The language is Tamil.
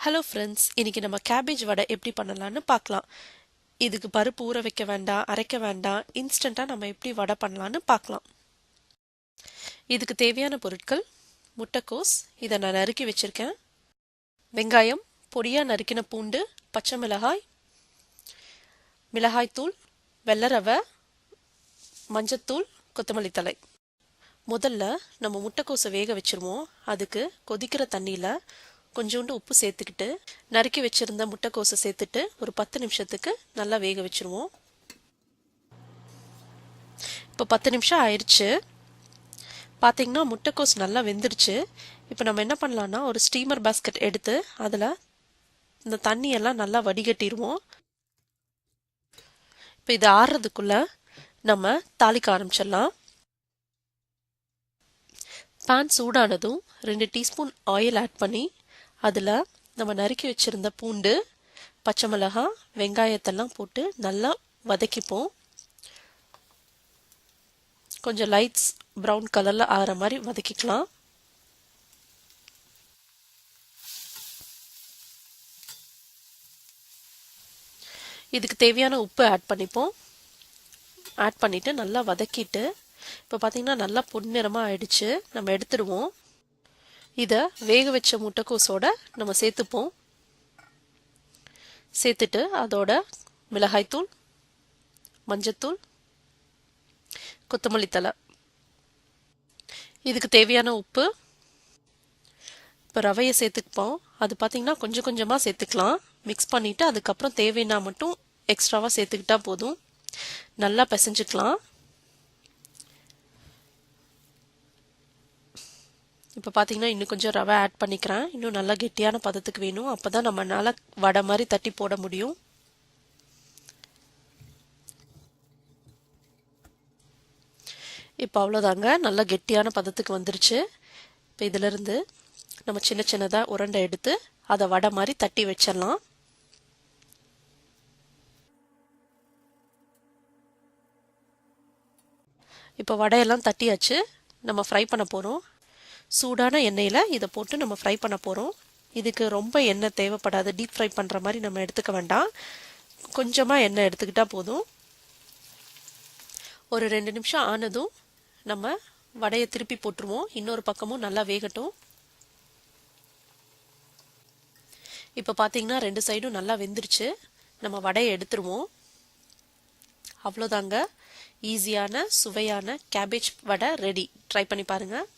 ஹலோ ஃப்ரெண்ட்ஸ், இன்னைக்கு நம்ம கேபேஜ் வடை எப்படி பண்ணலான்னு பார்க்கலாம். இதுக்கு பருப்பு ஊற வைக்க வேண்டாம், அரைக்க வேண்டாம், இன்ஸ்டண்ட்டாக நம்ம எப்படி வடை பண்ணலான்னு பார்க்கலாம். இதுக்கு தேவையான பொருட்கள்: முட்டைக்கோஸ், இதை நான் நறுக்கி வச்சிருக்கேன். வெங்காயம், பொடியாக நறுக்கின பூண்டு, பச்சை மிளகாய், மிளகாய்த்தூள், வெள்ளை ரவை, மஞ்சத்தூள், கொத்தமல்லி தழை. முதல்ல நம்ம முட்டைக்கோஸை வேக வச்சிருவோம். அதுக்கு கொதிக்கிற தண்ணியில் கொஞ்சோண்டு உப்பு சேர்த்துக்கிட்டு நறுக்கி வச்சிருந்த முட்டைக்கோஸை சேர்த்துட்டு ஒரு 10 நிமிஷத்துக்கு நல்லா வேக வச்சிருவோம். இப்போ 10 நிமிஷம் ஆயிடுச்சு. பார்த்தீங்கன்னா முட்டைக்கோஸ் நல்லா வெந்துருச்சு. இப்போ நம்ம என்ன பண்ணலான்னா, ஒரு ஸ்டீமர் பாஸ்கெட் எடுத்து அதில் இந்த தண்ணியெல்லாம் நல்லா வடிகட்டிடுவோம். இப்போ இது ஆறுறதுக்குள்ள நம்ம தாளிக்க ஆரம்பிச்சிடலாம். பேன் சூடானதும் 2 டீஸ்பூன் ஆயில் ஆட் பண்ணி அதில் நம்ம நறுக்கி வச்சுருந்த பூண்டு, பச்சை மிளகாய், வெங்காயத்தெல்லாம் போட்டு நல்லா வதக்கிப்போம். கொஞ்சம் லைட்ஸ் ப்ரௌன் கலரில் ஆகிற மாதிரி வதக்கிக்கலாம். இதுக்கு தேவையான உப்பு ஆட் பண்ணிப்போம். ஆட் பண்ணிவிட்டு நல்லா வதக்கிட்டு இப்போ பார்த்தீங்கன்னா நல்லா பொன்னிறமாக ஆயிடுச்சு. நம்ம எடுத்துடுவோம். இதை வேக வச்ச முட்டைக்கோஸோட நம்ம சேர்த்துப்போம். சேர்த்துட்டு அதோட மிளகாய்த்தூள், மஞ்சத்தூள், கொத்தமல்லி தழை, இதுக்கு தேவையான உப்பு. இப்போ ரவையை சேர்த்துப்போம். அது பார்த்தீங்கன்னா கொஞ்சம் கொஞ்சமாக சேர்த்துக்கலாம். மிக்ஸ் பண்ணிவிட்டு அதுக்கப்புறம் தேவைன்னா மட்டும் எக்ஸ்ட்ராவாக சேர்த்துக்கிட்டா போதும். நல்லா பிசைஞ்சுக்கலாம். இப்போ பார்த்தீங்கன்னா இன்னும் கொஞ்சம் ரவை ஆட் பண்ணிக்கிறேன். இன்னும் நல்லா கெட்டியான பதத்துக்கு வேணும். அப்போ தான் நம்மளால் வடை மாதிரி தட்டி போட முடியும். இப்போ அவ்வளோதாங்க, நல்லா கெட்டியான பதத்துக்கு வந்துருச்சு. இப்போ இதிலிருந்து நம்ம சின்ன சின்னதாக உருண்டை எடுத்து அதை வடை மாதிரி தட்டி வச்சிடலாம். இப்போ வடையெல்லாம் தட்டியாச்சு. நம்ம ஃப்ரை பண்ண போகிறோம். சூடான எண்ணெயில் இதை போட்டு நம்ம ஃப்ரை பண்ண போகிறோம். இதுக்கு ரொம்ப எண்ணெய் தேவைப்படாது. டீப் ஃப்ரை பண்ணுற மாதிரி நம்ம எடுத்துக்க வேண்டாம். கொஞ்சமாக எண்ணெய் எடுத்துக்கிட்டால் போதும். ஒரு 2 நிமிஷம் ஆனதும் நம்ம வடையை திருப்பி போட்டுருவோம். இன்னொரு பக்கமும் நல்லா வேகட்டும். இப்போ பார்த்தீங்கன்னா 2 சைடும் நல்லா வெந்துருச்சு. நம்ம வடையை எடுத்துருவோம். அவ்வளோதாங்க, ஈஸியான சுவையான கேபேஜ் வடை ரெடி. ட்ரை பண்ணி பாருங்கள்.